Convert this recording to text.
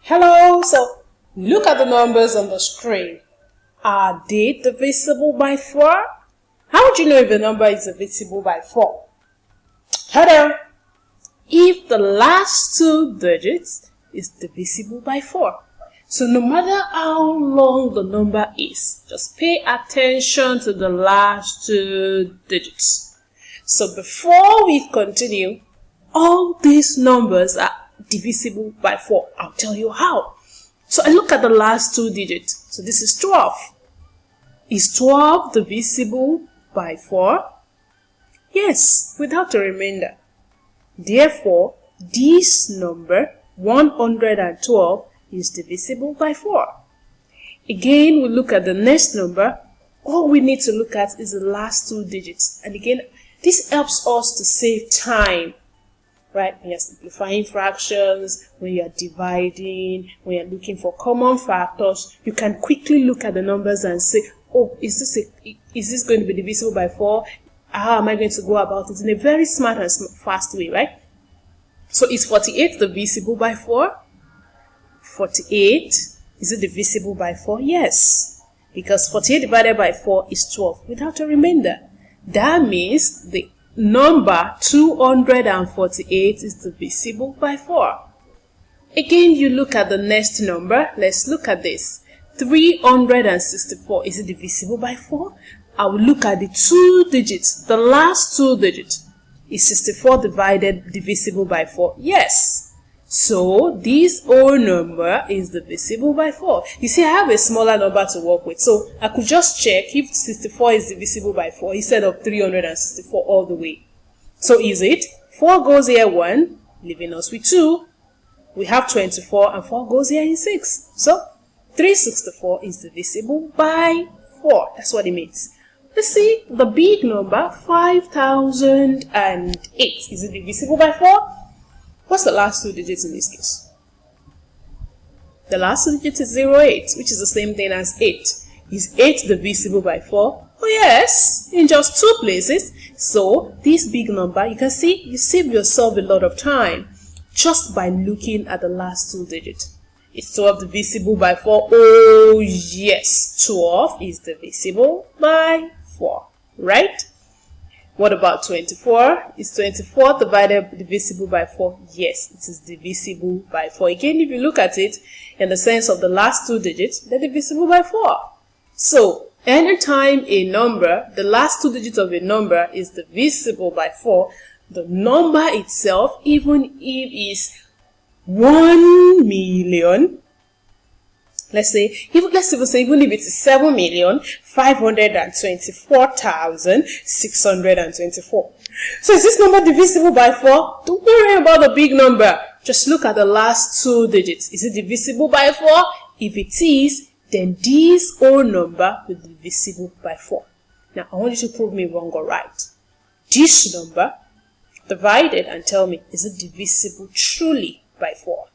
Hello, so look at the numbers on the screen. Are they divisible by 4? How would you know if a number is divisible by 4? Hello. If the last 2 digits is divisible by 4. So no matter how long the number is, just pay attention to the last 2 digits. So before we continue, all these numbers are divisible by 4. I'll tell you how. So I look at the last 2 digits. So this is 12. Is 12 divisible by 4? Yes, without a remainder. Therefore, this number 112 is divisible by 4. Again, we look at the next number. All we need to look at is the last 2 digits. And again, this helps us to save time. Right, when you're simplifying fractions, when you're dividing, when you're looking for common factors, you can quickly look at the numbers and say, oh, is this going to be divisible by 4? How am I going to go about it in a very smart and fast way, right? So is 48 divisible by 4? 48, is it divisible by 4? Yes, because 48 divided by 4 is 12 without a remainder. That means the number 248 is divisible by 4. Again, you look at the next number. Let's look at this. 364, is it divisible by 4? I will look at the 2 digits. The last 2 digits. Is 64 divisible by 4? Yes. So this whole number is divisible by 4. You see, I have a smaller number to work with. So I could just check if 64 is divisible by 4 instead of 364 all the way. So is it? 4 goes here 1, leaving us with 2. We have 24 and 4 goes here in 6. So 364 is divisible by 4. That's what it means. Let's see the big number 5008. Is it divisible by 4? What's the last 2 digits in this case? The last 2 digits is 08, which is the same thing as 8. Is 8 divisible by 4? Oh yes, in just 2 places. So this big number, you can see, you save yourself a lot of time just by looking at the last 2 digits. Is 12 divisible by 4? Oh yes, 12 is divisible by 4, right? What about 24? Is 24 divisible by 4? Yes, it is divisible by 4. Again, if you look at it in the sense of the last 2 digits, they're divisible by 4. So, anytime a number, the last 2 digits of a number is divisible by 4, the number itself, even if it's 1 million, let's even say even if it's 7,524,624. So is this number divisible by 4? Don't worry about the big number. Just look at the last 2 digits. Is it divisible by 4? If it is, then this whole number will be divisible by 4. Now I want you to prove me wrong or right. This number divided and tell me, is it divisible truly by 4?